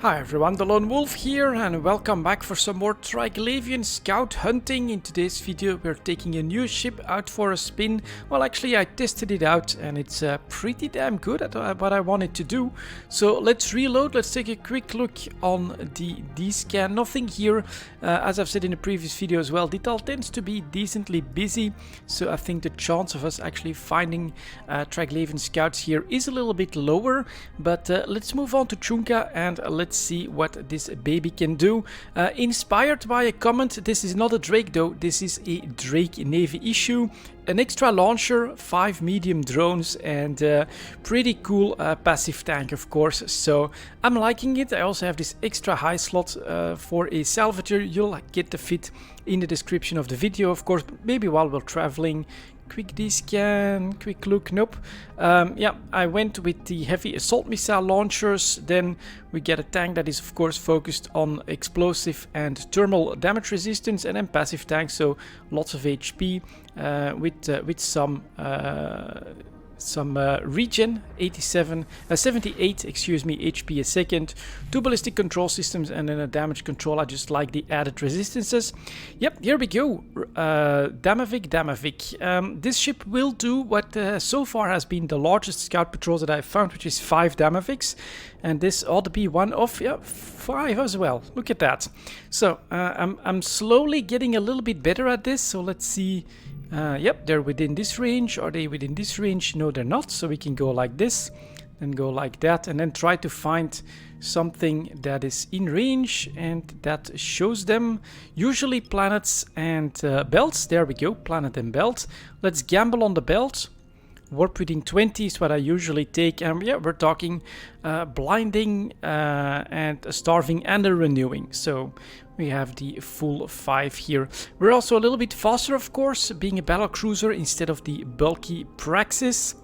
Hi everyone, delonewolf here and welcome back for some more Triglavian scout hunting. In today's video we're taking a new ship out for a spin. Well, actually I tested it out and it's pretty damn good at what I wanted to do. So let's reload, let's take a quick look on the D-scan. Nothing here, as I've said in the previous video as well, Detail tends to be decently busy. So I think the chance of us actually finding Triglavian scouts here is a little bit lower. But let's move on to Chunka and let's see what this baby can do. Inspired by a comment, this is not a Drake though, this is a Drake Navy issue. An extra launcher, 5 medium drones and pretty cool passive tank of course. So I'm liking it. I also have this extra high slot for a Salvager. You'll get the fit in the description of the video of course, maybe while we're traveling. Quick D-scan, quick look, nope. Yeah, I went with the heavy assault missile launchers. Then we get a tank that is of course focused on explosive and thermal damage resistance, and then passive tanks, so lots of HP with some regen, 78 excuse me, HP a second, 2 ballistic control systems and then a damage control. I just like the added resistances. Yep, here we go. Damavik. This ship will do what so far has been the largest scout patrol that I've found, which is 5 Damaviks, and this ought to be one of 5 as well. Look at that. So I'm slowly getting a little bit better at this, so let's see. Yep, they're within this range. Are they within this range? No, they're not. So we can go like this, then go like that, and then try to find something that is in range and that shows them. Usually planets and belts. There we go, planet and belt. Let's gamble on the belt. Warp within 20 is what I usually take. And yeah, we're talking blinding and a starving and a renewing. So we have the full 5 here. We're also a little bit faster, of course, being a battle cruiser instead of the bulky Praxis.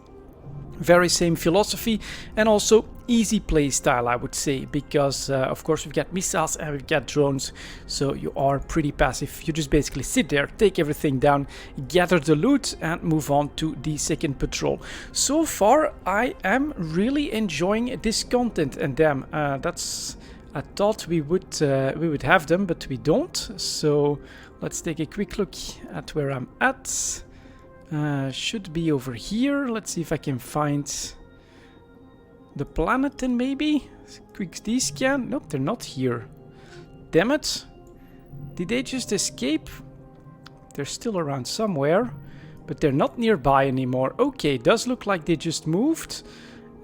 Very same philosophy, and also easy play style, I would say, because of course we've got missiles and we've got drones, so you are pretty passive. You just basically sit there, take everything down, gather the loot and move on to the second patrol. So far I am really enjoying this content, and damn, I thought we would have them, but we don't. So let's take a quick look at where I'm at. Should be over here. Let's see if I can find the planet then maybe. Quick D-scan. Nope, they're not here. Damn it. Did they just escape? They're still around somewhere, but they're not nearby anymore. Okay, does look like they just moved.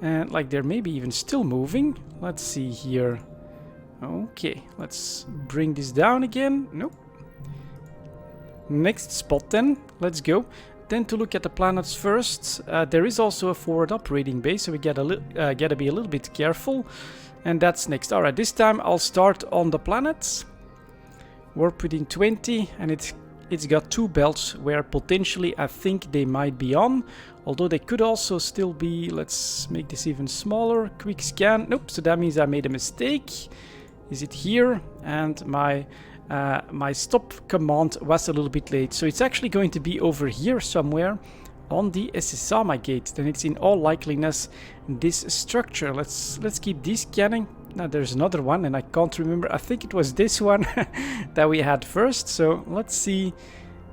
And like they're maybe even still moving. Let's see here. Okay, let's bring this down again. Nope. Next spot then. Let's go. Then to look at the planets first. There is also a forward operating base, so we gotta be a little bit careful. And that's next. Alright, this time I'll start on the planets. Warp within 20, and it's got 2 belts where potentially I think they might be on. Although they could also still be. Let's make this even smaller. Quick scan. Nope, so that means I made a mistake. Is it here? And my stop command was a little bit late, so it's actually going to be over here somewhere on the Esisama gate. Then it's in all likeliness this structure. Let's keep this scanning. Now there's another one and I can't remember. I think it was this one that we had first, so let's see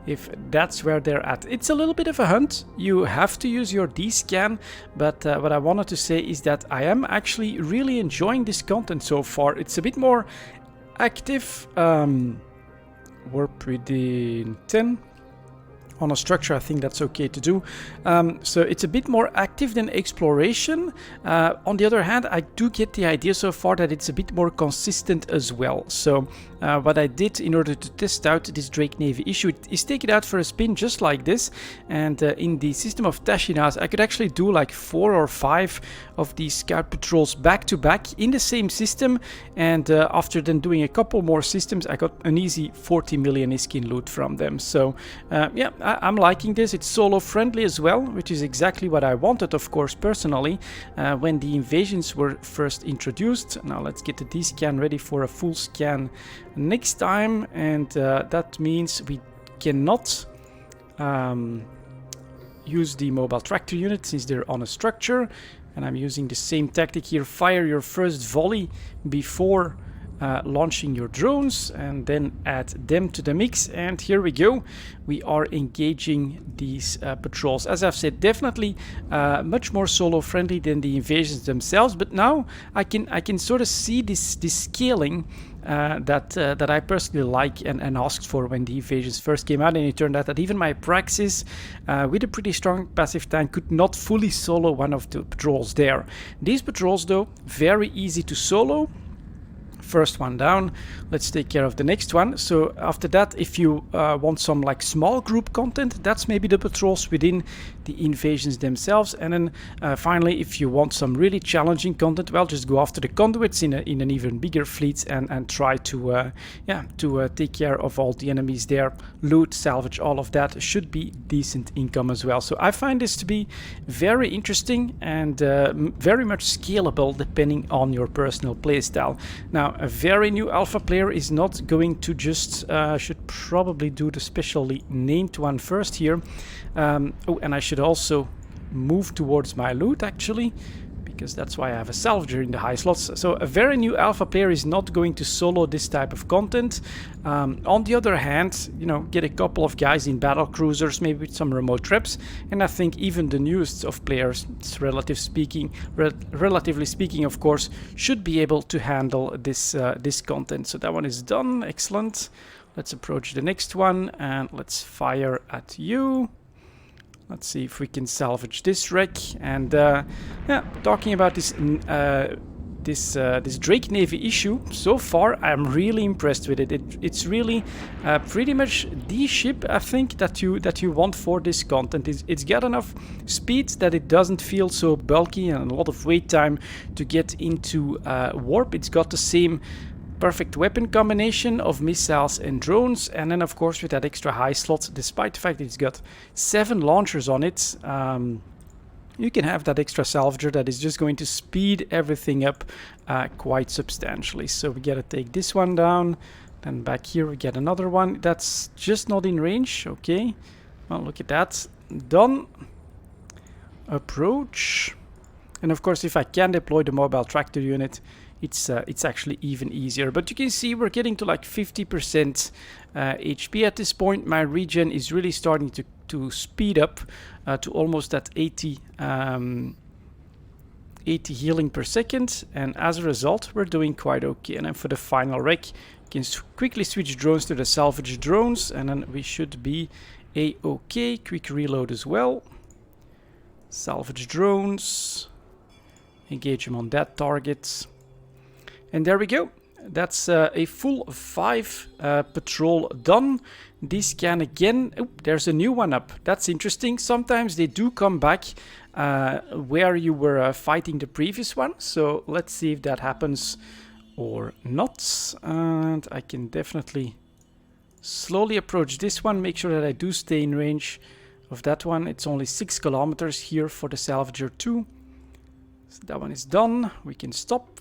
if that's where they're at. It's a little bit of a hunt. You have to use your D-scan, but what I wanted to say is that I am actually really enjoying this content so far. It's a bit more active. Warp within 10 on a structure. I think that's okay to do. So it's a bit more active than exploration. On the other hand, I do get the idea so far that it's a bit more consistent as well. So what I did in order to test out this Drake Navy issue is take it out for a spin just like this. And in the system of Tashinas, I could actually do like 4 or 5 of these scout patrols back to back in the same system. And after then doing a couple more systems, I got an easy 40 million Iskin loot from them. So yeah, I'm liking this. It's solo friendly as well, which is exactly what I wanted, of course, personally, when the invasions were first introduced. Now let's get the D-scan ready for a full scan next time, and that means we cannot use the mobile tractor unit since they're on a structure. And I'm using the same tactic here. Fire your first volley before launching your drones, and then add them to the mix. And here we go, we are engaging these patrols. As I've said, definitely much more solo friendly than the invasions themselves, but now I can sort of see this scaling that I personally like and asked for when the invasions first came out. And it turned out that even my Praxis with a pretty strong passive tank could not fully solo one of the patrols there. These patrols though, very easy to solo. First one down, let's take care of the next one. So after that, if you want some like small group content, that's maybe the patrols within the invasions themselves. And then finally, if you want some really challenging content, well, just go after the conduits in an even bigger fleet and try to take care of all the enemies there. Loot, salvage, all of that should be decent income as well. So I find this to be very interesting and very much scalable depending on your personal playstyle. Now, a very new alpha player is not going to just should probably do the specially named one first here. Oh, and I should also move towards my loot actually, because that's why I have a salvager in the high slots. So a very new alpha player is not going to solo this type of content. On the other hand, you know, get a couple of guys in battle cruisers, maybe with some remote traps, and I think even the newest of players, relatively speaking, of course, should be able to handle this this content. So that one is done. Excellent. Let's approach the next one and let's fire at you. Let's see if we can salvage this wreck. And yeah, talking about this this Drake Navy issue, so far I'm really impressed with it. It's really pretty much the ship I think that you want for this content. It's got enough speed that it doesn't feel so bulky and a lot of wait time to get into warp. It's got the same perfect weapon combination of missiles and drones, and then of course with that extra high slot, despite the fact that it's got 7 launchers on it, you can have that extra salvager that is just going to speed everything up quite substantially. So we gotta take this one down, then back here we get another one that's just not in range. Okay, well, look at that, done. Approach, and of course if I can deploy the mobile tractor unit, it's actually even easier. But you can see we're getting to like 50% HP at this point. My regen is really starting to speed up to almost at 80 healing per second, and as a result we're doing quite okay. And then for the final wreck, you can quickly switch drones to the salvage drones, and then we should be a-okay. Quick reload as well. Salvage drones, engage them on that target. And there we go. That's a full 5 patrol done. This can again... Oh, there's a new one up. That's interesting. Sometimes they do come back where you were fighting the previous one. So let's see if that happens or not. And I can definitely slowly approach this one. Make sure that I do stay in range of that one. It's only 6 kilometers here for the Salvager II. So that one is done. We can stop.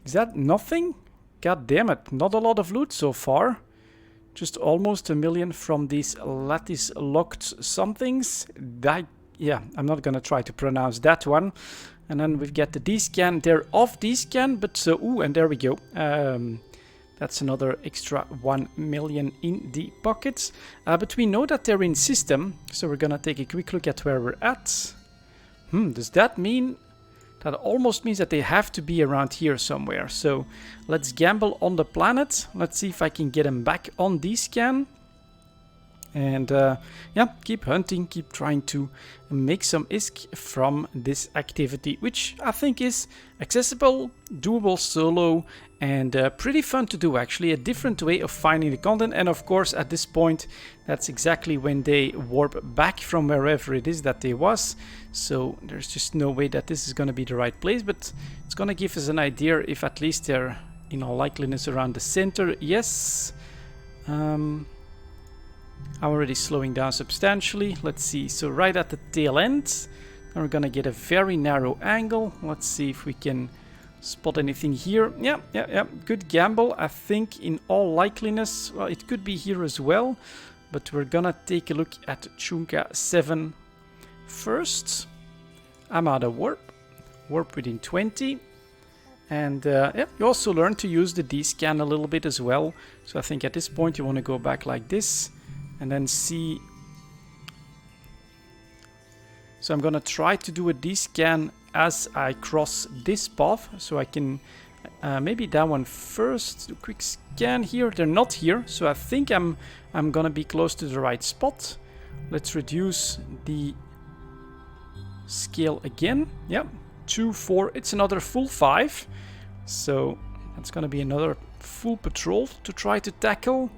Is that nothing? God damn it, not a lot of loot so far. Just almost 1 million from these lattice locked somethings. Yeah, I'm not gonna try to pronounce that one. And then we've got the D-scan. They're off D-scan, but ooh, and there we go. That's another extra 1 million in the pockets. But we know that they're in system, so we're gonna take a quick look at where we're at. Does that mean... That almost means that they have to be around here somewhere. So let's gamble on the planet. Let's see if I can get them back on D-scan. And yeah, keep hunting, keep trying to make some ISK from this activity, which I think is accessible, doable solo, and pretty fun to do actually. A different way of finding the content. And of course at this point, that's exactly when they warp back from wherever it is that they was. So there's just no way that this is going to be the right place, but it's going to give us an idea if at least they're in all likeliness around the center. Yes. I'm already slowing down substantially. Let's see, so right at the tail end, and we're gonna get a very narrow angle. Let's see if we can spot anything here. Yeah, good gamble. I think in all likeliness, well, it could be here as well, but we're gonna take a look at Chunka 7 first. I'm out of warp. Warp within 20. And yeah, you also learn to use the D-scan a little bit as well. So I think at this point you want to go back like this and then see. So I'm going to try to do a D-scan as I cross this path. So I can maybe that one first. Do a quick scan here. They're not here. So I think I'm going to be close to the right spot. Let's reduce the scale again. Yep. 2, 4, it's another full 5. So that's going to be another full patrol to try to tackle.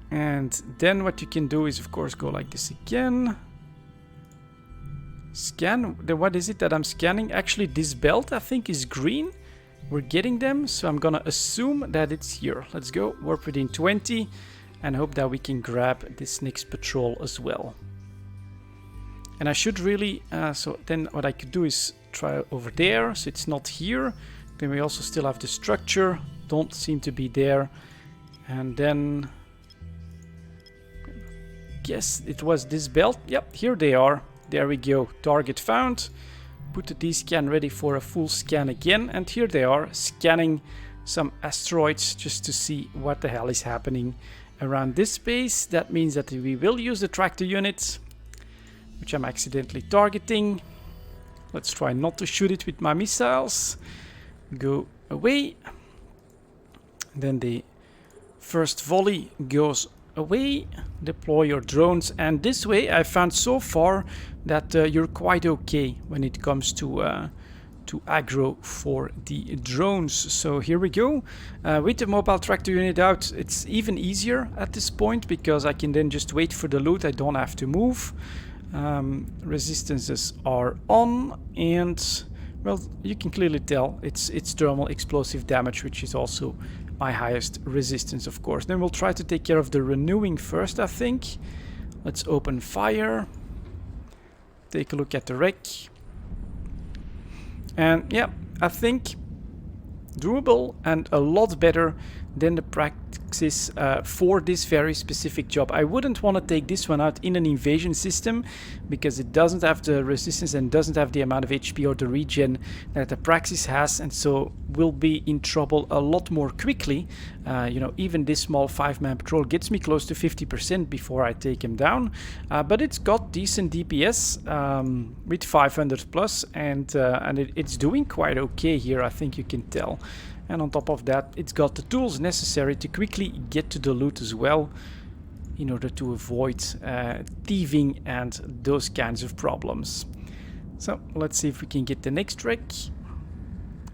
And then what you can do is, of course, go like this again. Scan. What is it that I'm scanning? Actually, this belt, I think, is green. We're getting them, so I'm going to assume that it's here. Let's go. Warp within 20 and hope that we can grab this next patrol as well. And I should really, so then what I could do is try over there, so it's not here. Then we also still have the structure, don't seem to be there. And then, guess it was this belt. Yep, here they are. There we go, target found. Put the D-scan ready for a full scan again. And here they are, scanning some asteroids just to see what the hell is happening around this space. That means that we will use the tractor units, which I'm accidentally targeting. Let's try not to shoot it with my missiles. Go away. Then the first volley goes away. Deploy your drones. And this way I found so far that you're quite okay when it comes to aggro for the drones. So here we go. With the mobile tractor unit out, it's even easier at this point because I can then just wait for the loot. I don't have to move. Resistances are on, and well, you can clearly tell it's thermal explosive damage, which is also my highest resistance, of course. Then we'll try to take care of the renewing first, I think. Let's open fire. Take a look at the wreck. And yeah, I think doable and a lot better than the praxis for this very specific job. I wouldn't want to take this one out in an invasion system because it doesn't have the resistance and doesn't have the amount of HP or the regen that the praxis has, and so will be in trouble a lot more quickly. You know, even this small 5-man patrol gets me close to 50% before I take him down, but it's got decent DPS with 500 plus, and it's doing quite okay here, I think you can tell. And on top of that, it's got the tools necessary to quickly get to the loot as well, in order to avoid thieving and those kinds of problems. So let's see if we can get the next wreck.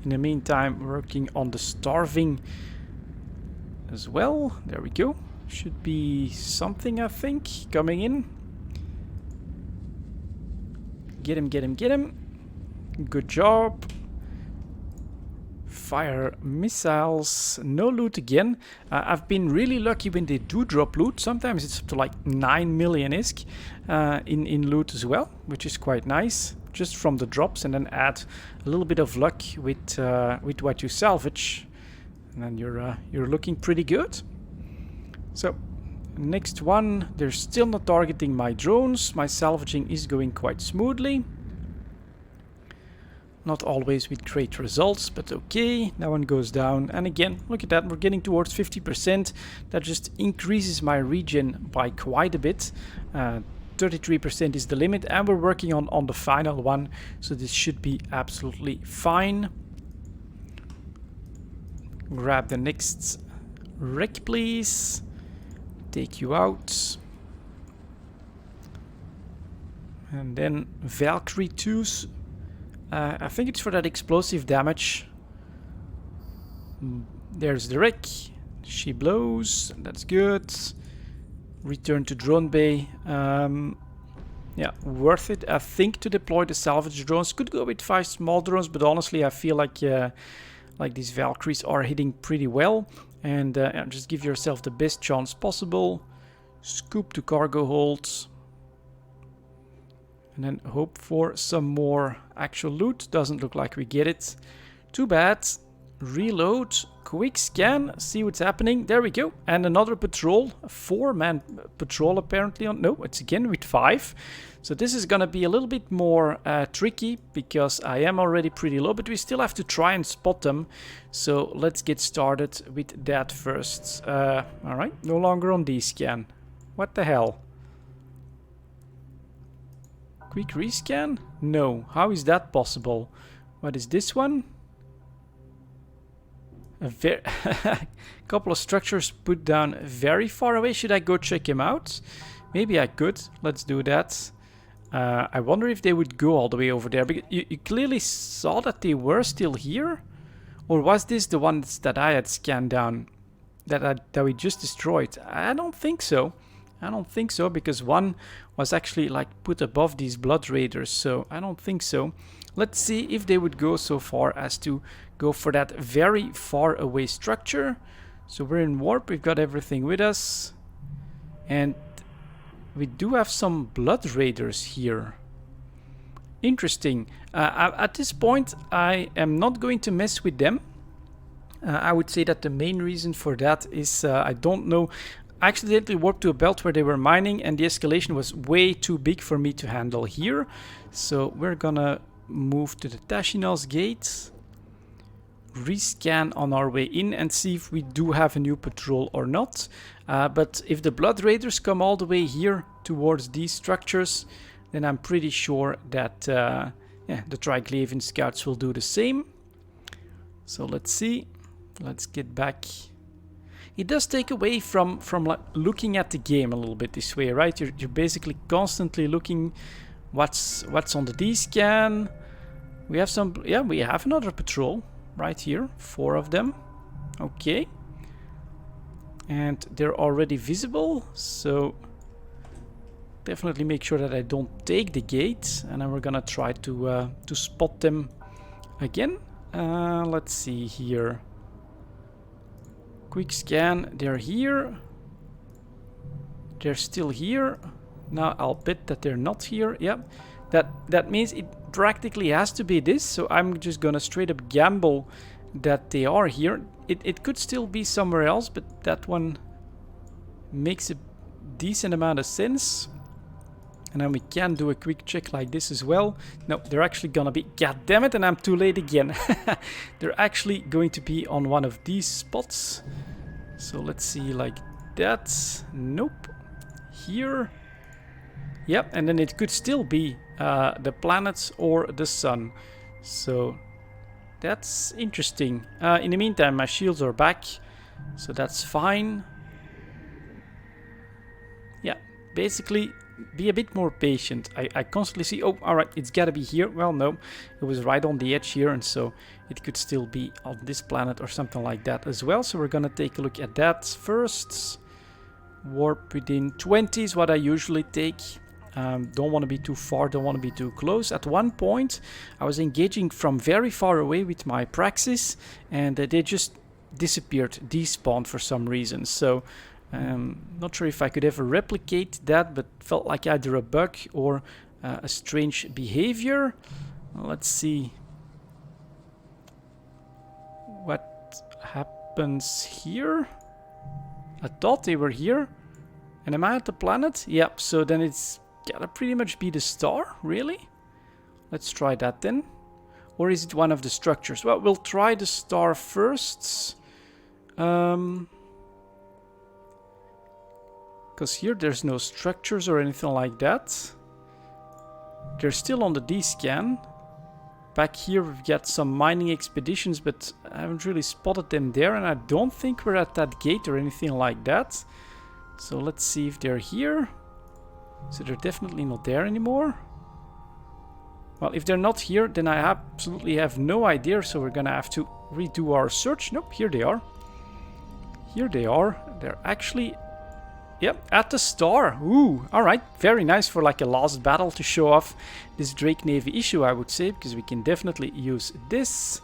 In the meantime, working on the starving as well. There we go. Should be something, I think, coming in. Get him, get him, get him. Good job. Fire missiles. No loot again. I've been really lucky when they do drop loot. Sometimes it's up to like 9 million-isk in loot as well, which is quite nice. Just from the drops, and then add a little bit of luck with what you salvage, and then you're looking pretty good. So next one, they're still not targeting my drones. My salvaging is going quite smoothly. Not always with great results, but okay. That one goes down, and again, look at that, we're getting towards 50%. That just increases my regen by quite a bit. 33% is the limit, and we're working on the final one, so this should be absolutely fine. Grab the next wreck, please. Take you out. And then Valkyrie II. I think it's for that explosive damage. There's the wreck. She blows. That's good. Return to drone bay. Yeah, worth it, I think, to deploy the salvage drones. Could go with 5 small drones, but honestly, I feel like these Valkyries are hitting pretty well. And just give yourself the best chance possible. Scoop to cargo holds. And then hope for some more actual loot. Doesn't look like we get it. Too bad. reload, quick scan, see what's happening. There we go. And another patrol, a 4-man patrol apparently. No, it's again with 5. So this is gonna be a little bit more tricky because I am already pretty low, but we still have to try and spot them. So let's get started with that first. Alright, no longer on D-scan. What the hell? Quick rescan? No. How is that possible? What is this one? A couple of structures put down very far away. Should I go check him out? Maybe I could. Let's do that. I wonder if they would go all the way over there. Because you clearly saw that they were still here? Or was this the ones that I had scanned down? That we just destroyed? I don't think so. I don't think so, because one was actually like put above these blood raiders. So I don't think so. Let's see if they would go so far as to go for that very far away structure. So we're in warp, we've got everything with us. And we do have some blood raiders here. Interesting. At this point, I am not going to mess with them. I would say that the main reason for that is, I don't know, I accidentally warped to a belt where they were mining and the escalation was way too big for me to handle here. So we're gonna move to the Tashinal's gate, rescan on our way in and see if we do have a new patrol or not. But if the blood raiders come all the way here towards these structures, then I'm pretty sure that yeah, the Triglavian scouts will do the same. So let's see. Let's get back. It does take away from like looking at the game a little bit this way, right? You're basically constantly looking what's on the D-scan. We have some, yeah, we have another patrol right here, 4 of them. Okay. And they're already visible, so definitely make sure that I don't take the gate, and then we're gonna try to spot them again. Let's see here. Quick scan, they're here. They're still here. Now I'll bet that they're not here. Yep. That means it practically has to be this, so I'm just gonna straight up gamble that they are here. It could still be somewhere else, but that one makes a decent amount of sense. And then we can do a quick check like this as well. No, they're actually gonna be... God damn it, and I'm too late again. They're actually going to be on one of these spots. So let's see, like that. Nope. Here. Yep, and then it could still be the planets or the sun. So that's interesting. In the meantime, my shields are back. So that's fine. Yeah, basically... be a bit more patient. I constantly see, oh, alright, it's gotta be here. Well, no, it was right on the edge here, and so it could still be on this planet or something like that as well. So we're gonna take a look at that first. Warp within 20 is what I usually take. Don't want to be too far, don't want to be too close. At one point, I was engaging from very far away with my Praxis, and they just disappeared, despawned for some reason. So not sure if I could ever replicate that, but felt like either a bug or a strange behavior. Let's see what happens here. I thought they were here. And am I at the planet? Yep, so then it's gotta pretty much be the star, really? Let's try that then. Or is it one of the structures? Well, we'll try the star first. Because here there's no structures or anything like that. They're still on the D-scan. Back here we've got some mining expeditions, but I haven't really spotted them there, and I don't think we're at that gate or anything like that. So let's see if they're here. So they're definitely not there anymore. Well, if they're not here, then I absolutely have no idea, so we're gonna have to redo our search. Nope, here they are. Here they are. They're actually... yep, at the star. Ooh, alright. Very nice for like a last battle to show off this Drake Navy issue, I would say, because we can definitely use this.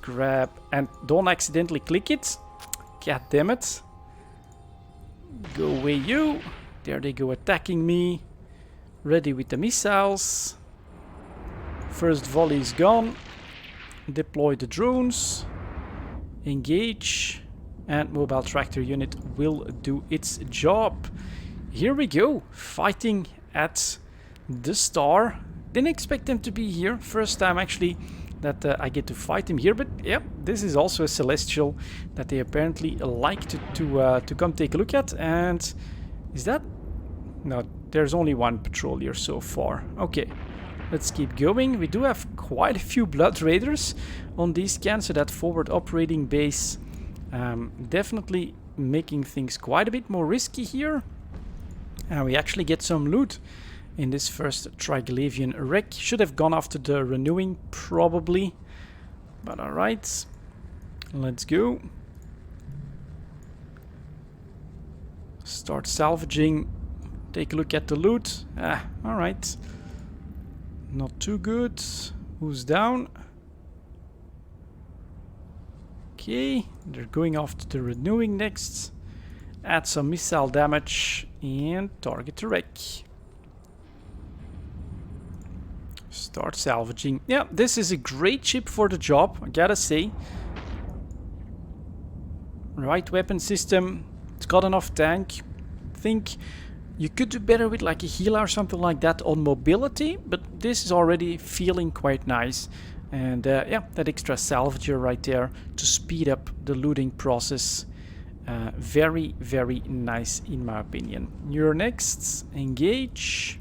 Grab, and don't accidentally click it. God damn it. Go away, you. There they go, attacking me. Ready with the missiles. First volley is gone. Deploy the drones. engage, and mobile tractor unit will do its job. Here we go, fighting at the star. Didn't expect them to be here. First time actually that I get to fight him here, but yeah, this is also a celestial that they apparently like to come take a look at. And is that... no, there's only one patrol here so far. Okay, let's keep going. We do have quite a few blood raiders on these scans, so that forward operating base definitely making things quite a bit more risky here. And we actually get some loot in this first Triglavian wreck. Should have gone after the renewing probably, but alright, let's go. Start salvaging, take a look at the loot. Alright, not too good. Who's down? Okay, they're going after the renewing next. Add some missile damage and target the wreck. Start salvaging. Yeah, this is a great ship for the job, I gotta say. Right weapon system. It's got enough tank. I think you could do better with like a healer or something like that on mobility, but this is already feeling quite nice. And yeah, that extra salvager right there to speed up the looting process. Very, very nice in my opinion. You're next. Engage.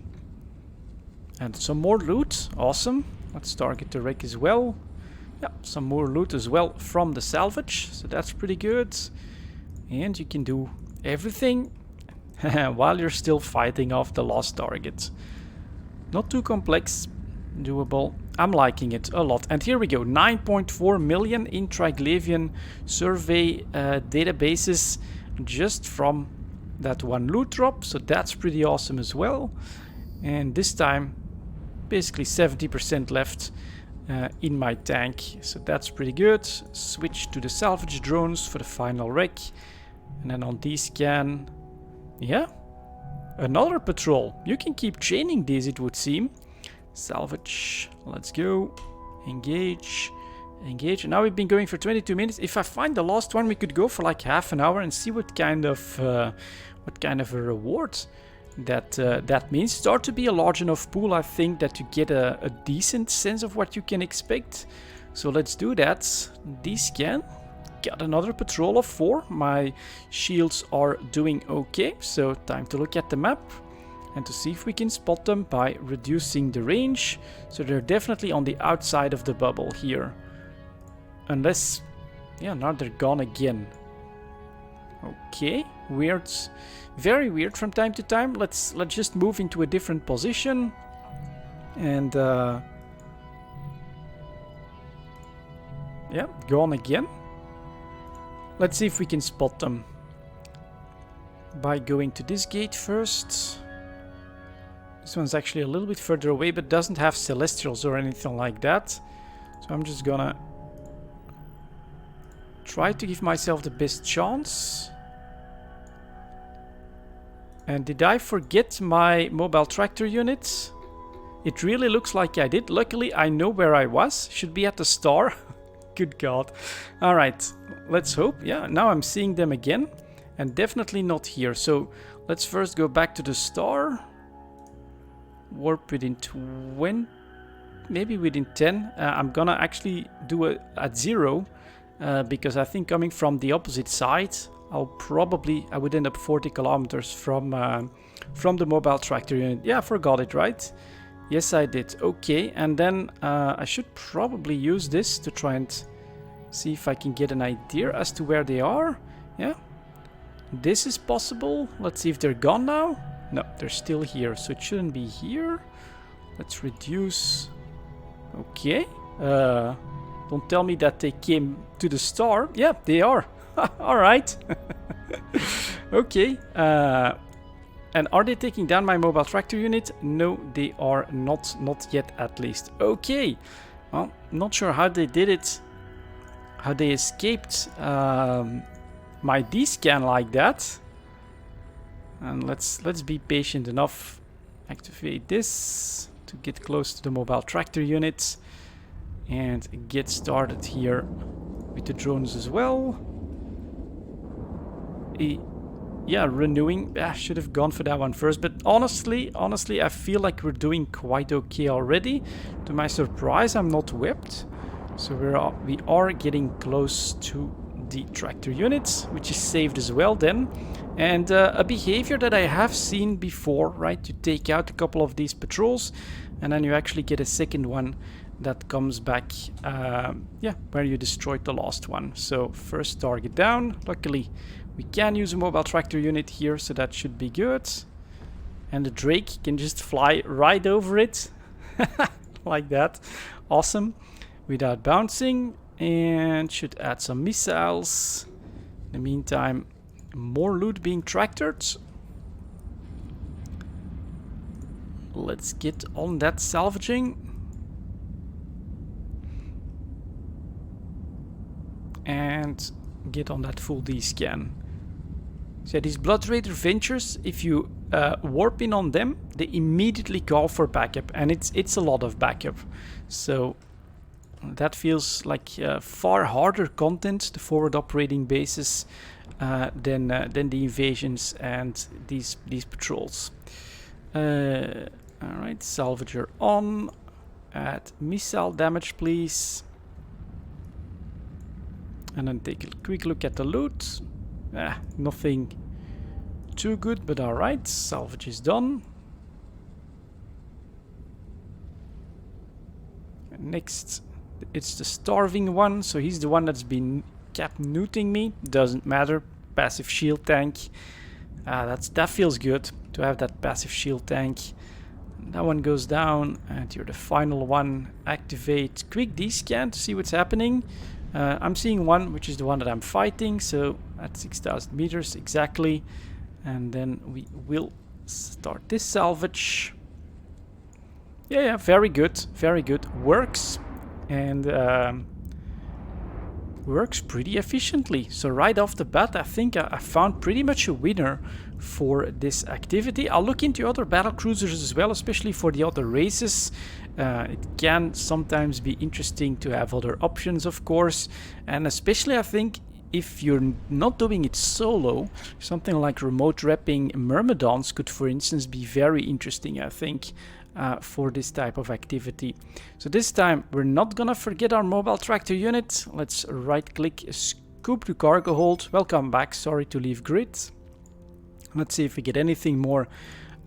And some more loot. Awesome. Let's target the wreck as well. Yeah, some more loot as well from the salvage. So that's pretty good. And you can do everything while you're still fighting off the lost target. Not too complex. Doable. I'm liking it a lot. And here we go. 9.4 million in Triglavian survey databases just from that one loot drop. So that's pretty awesome as well. And this time basically 70% left in my tank. So that's pretty good. Switch to the salvage drones for the final wreck. And then on D-scan, yeah, another patrol. You can keep chaining these, it would seem. Salvage, let's go. Engage, engage. And now we've been going for 22 minutes. If I find the last one, we could go for like half an hour and see what kind of a reward that means. Start to be a large enough pool, I think, that you get a decent sense of what you can expect. So let's do that. D-scan. Got another patrol of 4. My shields are doing okay. So time to look at the map and to see if we can spot them by reducing the range. So they're definitely on the outside of the bubble here. Unless... yeah, now they're gone again. Okay, weird. Very weird from time to time. Let's just move into a different position. And yeah, gone again. Let's see if we can spot them by going to this gate first. This one's actually a little bit further away, but doesn't have celestials or anything like that. So I'm just gonna try to give myself the best chance. And did I forget my mobile tractor units? It really looks like I did. Luckily, I know where I was. Should be at the star. Good God. Alright, let's hope. Yeah, now I'm seeing them again. And definitely not here. So let's first go back to the star. Warp within 20, maybe within 10. I'm gonna actually do it at 0 because I think coming from the opposite side, I would end up 40 kilometers from the mobile tractor unit. Yeah, I forgot it, right? Yes, I did. Okay, and then I should probably use this to try and see if I can get an idea as to where they are. Yeah, this is possible. Let's see if they're gone now. No, they're still here, so it shouldn't be here. Let's reduce. Okay. Don't tell me that they came to the star. Yeah, they are. Alright. Okay. And are they taking down my mobile tractor unit? No, they are not. Not yet, at least. Okay. Well, not sure how they did it. How they escaped my D-scan like that. And let's be patient enough. Activate this to get close to the mobile tractor units and get started here with the drones as well. Yeah, renewing. I should have gone for that one first, but honestly, I feel like we're doing quite okay already. To my surprise, I'm not whipped, so we are getting close to the tractor units, which is saved as well then. And a behavior that I have seen before, right? You take out a couple of these patrols, and then you actually get a second one that comes back, yeah, where you destroyed the last one. So first target down. Luckily, we can use a mobile tractor unit here, so that should be good. And the Drake can just fly right over it. Like that. Awesome. Without bouncing. And should add some missiles. In the meantime, more loot being tractored. Let's get on that salvaging. And get on that full D scan. So yeah, these Blood Raider Ventures, if you warp in on them, they immediately call for backup, and it's a lot of backup. So that feels like far harder content, the forward operating bases, than the invasions and these patrols. All right, Salvager on. Add missile damage, please. And then take a quick look at the loot. Nothing too good, but alright. Salvage is done. And next, it's the starving one. So he's the one that's been kept nooting me. Doesn't matter. Passive shield tank. That feels good to have that passive shield tank. That one goes down, and you're the final one. Activate quick D-scan to see what's happening. I'm seeing one, which is the one that I'm fighting, so at 6,000 meters exactly. And then we will start this salvage. Yeah, very good, very good. Works, and works pretty efficiently. So right off the bat, I think I found pretty much a winner for this activity. I'll look into other battle cruisers as well, especially for the other races. It can sometimes be interesting to have other options, of course, and especially I think if you're not doing it solo, something like remote repping Myrmidons could, for instance, be very interesting, I think, for this type of activity. So this time we're not gonna forget our mobile tractor unit. Let's right click, scoop to cargo hold. Welcome back, sorry to leave grid. Let's see if we get anything more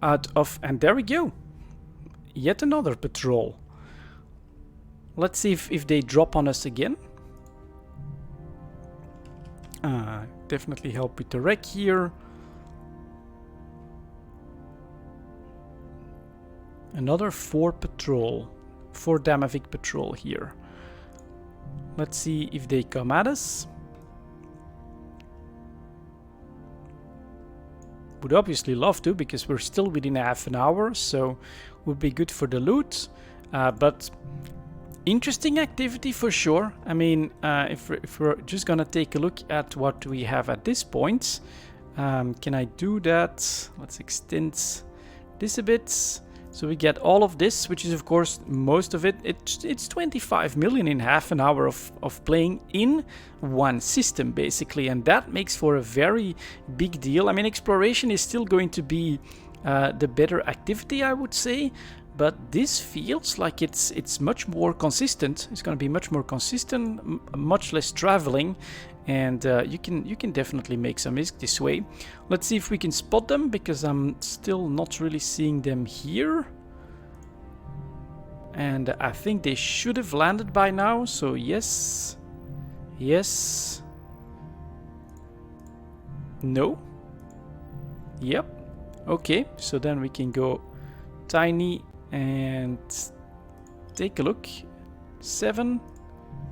out of, and there we go. Yet another patrol. Let's see if they drop on us again. Definitely help with the wreck here. Another 4 Damavik patrol here. Let's see if they come at us. Would obviously love to, because we're still within half an hour, so would be good for the loot. But interesting activity for sure. I mean, if we're just gonna take a look at what we have at this point, can I do that? Let's extend this a bit. So we get all of this, which is of course most of it. It's 25 million in half an hour of playing in one system basically, and that makes for a very big deal. I mean, exploration is still going to be the better activity, I would say, but this feels like it's much more consistent. It's going to be much more consistent, much less traveling, and you can definitely make some risk this way. Let's see if we can spot them, because I'm still not really seeing them here. And I think they should have landed by now, so yes. Yes. No. Yep. Okay, so then we can go tiny and take a look. 7.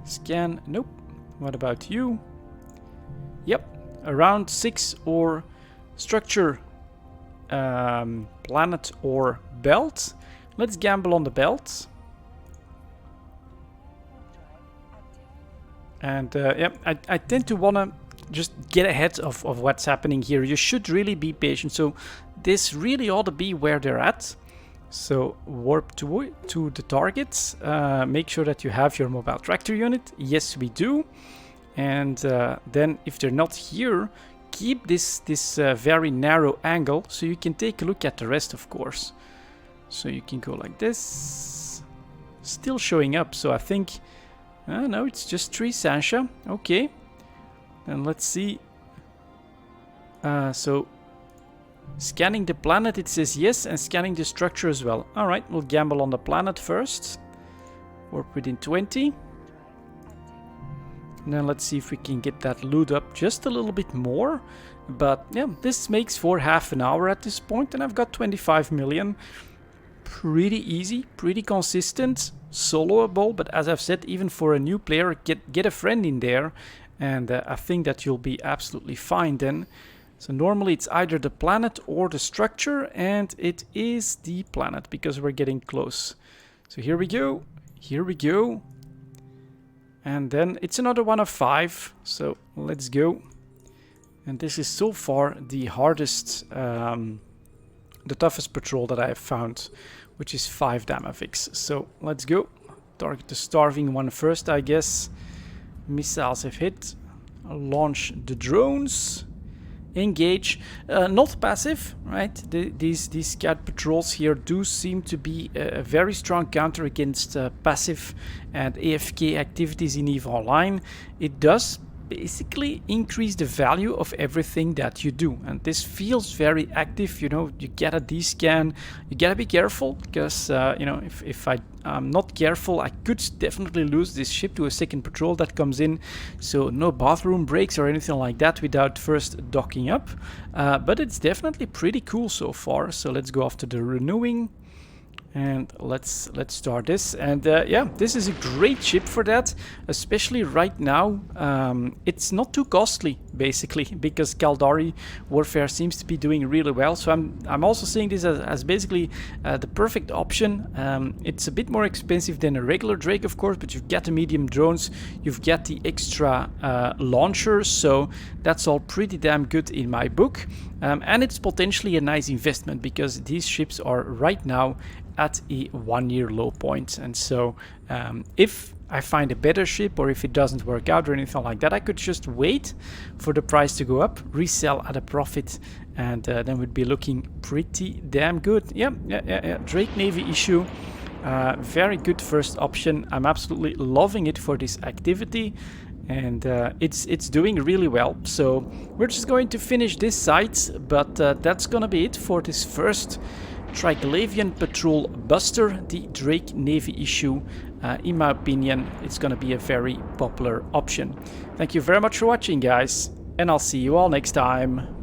Scan. Nope. What about you? Yep. Around 6 or structure, planet or belt. Let's gamble on the belt. And yeah, I tend to want to just get ahead of what's happening here. You should really be patient. So this really ought to be where they're at. So warp to the targets. Make sure that you have your mobile tractor unit. Yes, we do. and then if they're not here, keep this very narrow angle so you can take a look at the rest, of course. So you can go like this. Still showing up, so I think... no, it's just 3 Sancha. Okay. And let's see. So... Scanning the planet, it says yes, and scanning the structure as well. Alright, we'll gamble on the planet first. Warp within 20. And then let's see if we can get that loot up just a little bit more. But yeah, this makes for half an hour at this point, and I've got 25 million. Pretty easy, pretty consistent, soloable, but as I've said, even for a new player, get a friend in there, and I think that you'll be absolutely fine then. So normally it's either the planet or the structure, and it is the planet because we're getting close. So here we go, here we go. And then it's another one of 5, so let's go. And this is so far the hardest, the toughest patrol that I have found, which is 5 Damavix. So let's go. Target the starving one first, I guess. Missiles have hit. Launch the drones. Engage. Not passive, right? These scout patrols here do seem to be a very strong counter against passive and AFK activities in EVE Online. It does basically increase the value of everything that you do, and this feels very active. You know, you get a D-scan, you gotta be careful, because you know, if I'm not careful, I could definitely lose this ship to a second patrol that comes in. So no bathroom breaks or anything like that without first docking up, but it's definitely pretty cool so far. So let's go after the renewing. And let's start this, and yeah, this is a great ship for that, especially right now. It's not too costly basically, because Caldari Warfare seems to be doing really well. So I'm also seeing this as basically the perfect option. It's a bit more expensive than a regular Drake, of course, but you've got the medium drones, you've got the extra launchers, so that's all pretty damn good in my book. And it's potentially a nice investment, because these ships are right now at a 1-year low point. And so if I find a better ship, or if it doesn't work out or anything like that, I could just wait for the price to go up, resell at a profit, and then we'd be looking pretty damn good. Yeah. Drake Navy issue, very good first option. I'm absolutely loving it for this activity, and it's doing really well. So we're just going to finish this site, but that's gonna be it for this first Triglavian patrol buster, the Drake Navy issue. In my opinion, it's gonna be a very popular option. Thank you very much for watching, guys, and I'll see you all next time.